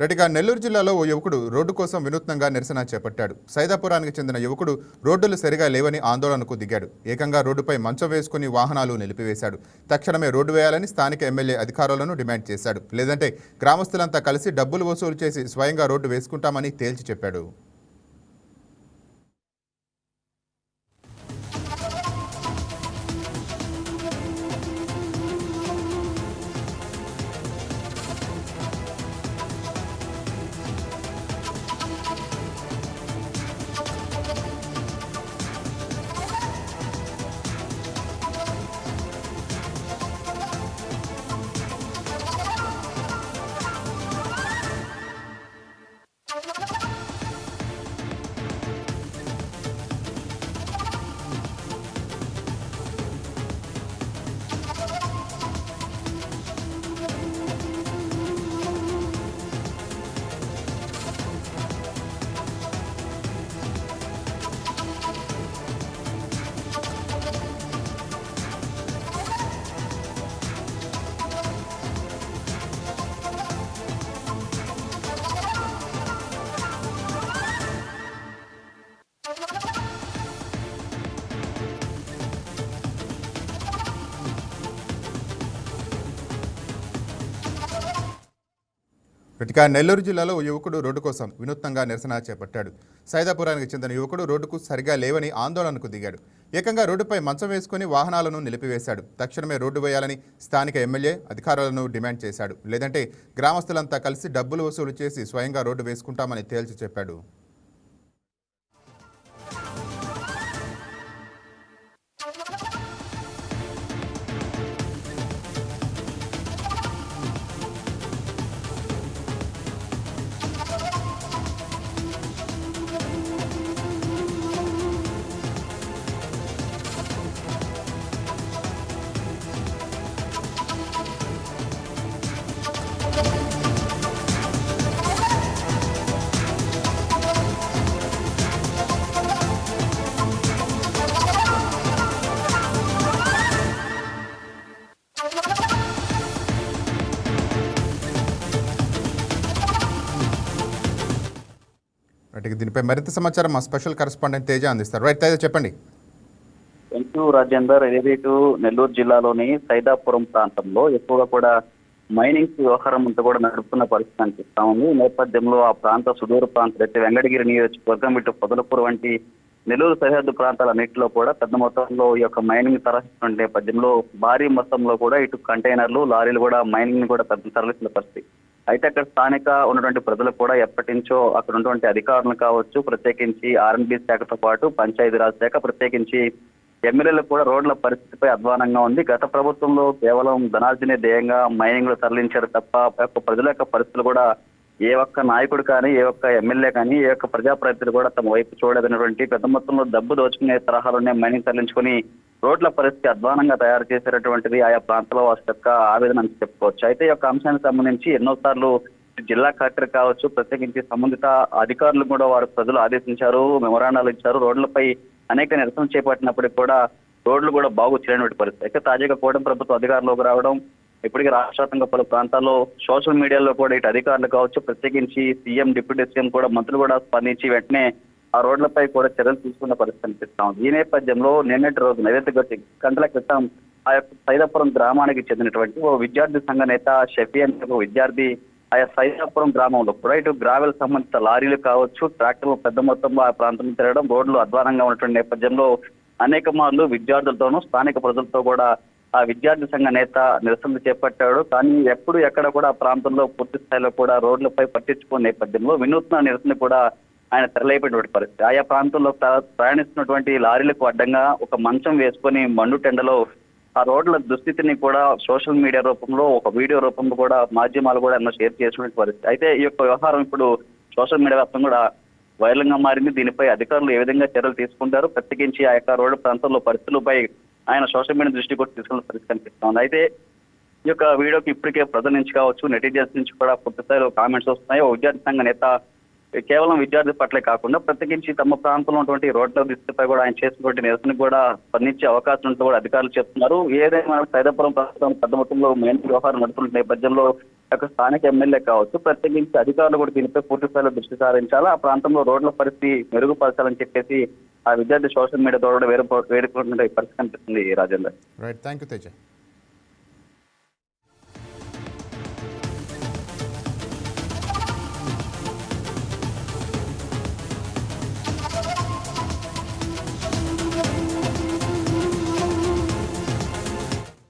రెడ్డిగా నెల్లూరు జిల్లాలో ఓ యువకుడు రోడ్డు కోసం వినూత్నంగా నిరసన చేపట్టాడు. సైదాపురానికి చెందిన యువకుడు రోడ్డులు సరిగా లేవని ఆందోళనకు దిగాడు. ఏకంగా రోడ్డుపై మంచం వేసుకుని వాహనాలు నిలిపివేశాడు. తక్షణమే రోడ్డు వేయాలని స్థానిక ఎమ్మెల్యే అధికారులను డిమాండ్ చేశాడు. లేదంటే గ్రామస్తులంతా కలిసి డబ్బులు వసూలు చేసి స్వయంగా రోడ్డు వేసుకుంటామని తేల్చి చెప్పాడు. ఇటుక నెల్లూరు జిల్లాలో ఓ యువకుడు రోడ్డు కోసం వినూత్నంగా నిరసన చేపట్టాడు. సైదాపురానికి చెందిన యువకుడు రోడ్డుకు సరిగా లేవని ఆందోళనకు దిగాడు. ఏకంగా రోడ్డుపై మంచం వేసుకుని వాహనాలను నిలిపివేశాడు. తక్షణమే రోడ్డు వేయాలని స్థానిక ఎమ్మెల్యే అధికారులను డిమాండ్ చేశాడు. లేదంటే గ్రామస్తులంతా కలిసి డబ్బులు వసూలు చేసి స్వయంగా రోడ్డు వేసుకుంటామని తేల్చి చెప్పాడు. దీనిపై మరింత సమాచారం మా స్పెషల్ కరెస్పాండెంట్ తేజ అందిస్తారు. రైట్ తేజ, చెప్పండి. Thank you Rajender. ఏదైతే నెల్లూరు జిల్లాలోని సైదాపురం ప్రాంతంలో ఎక్కువగా కూడా మైనింగ్ వ్యవహారం అంతా కూడా నడుపుతున్న పరిస్థితి అనిపిస్తా ఉంది. ఈ నేపథ్యంలో ఆ ప్రాంత సుదూర ప్రాంతాలు అయితే వెంకటగిరి నియోజకవర్గం, ఇటు పొదలకూరు వంటి నెల్లూరు సరిహద్దు ప్రాంతాలన్నింటిలో కూడా పెద్ద మొత్తంలో ఈ యొక్క మైనింగ్ తరలిస్తున్న నేపథ్యంలో భారీ మొత్తంలో కూడా ఇటు కంటైనర్లు, లారీలు కూడా మైనింగ్ ని కూడా తరలిస్తున్న పరిస్థితి. అయితే అక్కడ స్థానిక ఉన్నటువంటి ప్రజలు కూడా ఎప్పటి నుంచో అక్కడ ఉన్నటువంటి అధికారులు కావచ్చు, ప్రత్యేకించి ఆర్ఎండ్బి శాఖతో పాటు పంచాయతీరాజ్ శాఖ, ప్రత్యేకించి ఎమ్మెల్యేలు కూడా రోడ్ల పరిస్థితిపై అధ్వానంగా ఉంది. గత ప్రభుత్వంలో కేవలం ధనార్జనే ధ్యేయంగా మైనింగ్ లో తరలించారు తప్ప ప్రజల యొక్క పరిస్థితులు కూడా ఏ ఒక్క నాయకుడు కానీ, ఏ ఒక్క ఎమ్మెల్యే కానీ, ఏ ఒక్క ప్రజాప్రతినిధులు కూడా తమ వైపు చూడదన్నటువంటి పెద్ద మొత్తంలో డబ్బు దోచుకునే తరహాలోనే మైనింగ్ తరలించుకుని రోడ్ల పరిస్థితి అధ్వానంగా తయారు చేసేటటువంటిది ఆయా ప్రాంతాల్లో వారి యొక్క ఆవేదన అని చెప్పుకోవచ్చు. అయితే ఈ యొక్క అంశానికి సంబంధించి ఎన్నోసార్లు జిల్లా కలెక్టర్ కావచ్చు, ప్రత్యేకించి సంబంధిత అధికారులు కూడా వారు ప్రజలు ఆదేశించారు, మెమొరాండాలు ఇచ్చారు. రోడ్లపై అనేక నిరసన చేపట్టినప్పటికీ కూడా రోడ్లు కూడా బాగు చేయనటువంటి పరిస్థితి. అయితే తాజాగా కూటమి ప్రభుత్వ అధికారులకు రావడం, ఇప్పటికీ రాష్ట్ర వ్యాప్తంగా పలు ప్రాంతాల్లో సోషల్ మీడియాలో కూడా ఇటు అధికారులు కావచ్చు, ప్రత్యేకించి సీఎం, డిప్యూటీ సీఎం కూడా మంత్రులు కూడా స్పందించి వెంటనే ఆ రోడ్లపై కూడా చర్యలు తీసుకున్న పరిస్థితి అనిపిస్తా ఉంది. ఈ నేపథ్యంలో నిన్నటి రోజు ఏదైతే గంటల క్రితం ఆ యొక్క సైదాపురం గ్రామానికి చెందినటువంటి ఓ విద్యార్థి సంఘ నేత షఫీ అనే ఒక విద్యార్థి ఆయా సైదాపురం గ్రామంలో కూడా ఇటు గ్రావెల్ సంబంధిత లారీలు కావచ్చు, ట్రాక్టర్లు పెద్ద మొత్తంలో ఆ ప్రాంతం తిరగడం, రోడ్లు అధ్వానంగా ఉన్నటువంటి నేపథ్యంలో అనేక మార్లు విద్యార్థులతోనూ స్థానిక ప్రజలతో కూడా ఆ విద్యార్థి సంఘ నేత నిరసనలు చేపట్టాడు. కానీ ఎక్కడ కూడా ఆ ప్రాంతంలో పూర్తి స్థాయిలో కూడా రోడ్లపై పట్టించుకున్న నేపథ్యంలో వినూత్న నిరసన కూడా ఆయన తెరలేపేటువంటి పరిస్థితి. ఆయా ప్రాంతంలో ప్రయాణిస్తున్నటువంటి లారీలకు అడ్డంగా ఒక మంచం వేసుకొని మండుటెండలో ఆ రోడ్ల దుస్థితిని కూడా సోషల్ మీడియా రూపంలో, ఒక వీడియో రూపంలో కూడా మాధ్యమాలు కూడా ఎన్నో షేర్ చేసినటువంటి పరిస్థితి. అయితే ఈ యొక్క వ్యవహారం ఇప్పుడు సోషల్ మీడియా వ్యాప్తంగా కూడా వైరల్ గా మారింది. దీనిపై అధికారులు ఏ విధంగా చర్యలు తీసుకుంటారు, ప్రత్యేకించి ఆ యొక్క రోడ్డు ప్రాంతంలో పరిస్థితులపై ఆయన సోషల్ మీడియా దృష్టి కూడా తీసుకున్న పరిస్థితి కనిపిస్తోంది. అయితే ఈ యొక్క వీడియోకి ఇప్పటికే ప్రజల నుంచి కావచ్చు, నెటిజన్స్ నుంచి కూడా పూర్తి స్థాయిలో కామెంట్స్ వస్తున్నాయి. ఓ విద్యార్థి సంఘ నేత కేవలం విద్యార్థి పట్లే కాకుండా ప్రత్యేకించి తమ ప్రాంతంలో ఉన్నటువంటి రోడ్ల దిశపై కూడా ఆయన చేసినటువంటి నిరసన కూడా స్పందించే అవకాశం ఉంటూ కూడా అధికారులు చెప్తున్నారు. ఏదైనా సైదాపురం ప్రాంతం పెద్ద మొత్తంలో మెయిన్ వ్యవహారం నడుపుతున్న నేపథ్యంలో యొక్క స్థానిక ఎమ్మెల్యే కావచ్చు, ప్రత్యేకించి అధికారులు కూడా దీనిపై పూర్తి స్థాయిలో దృష్టి సారించాలా, ఆ ప్రాంతంలో రోడ్ల పరిస్థితి మెరుగుపరచాలని చెప్పేసి ఆ విద్యార్థి సోషల్ మీడియా ద్వారా కూడా వేడుకుంటున్న పరిస్థితి కనిపిస్తుంది Rajender. Right, thank you Teja.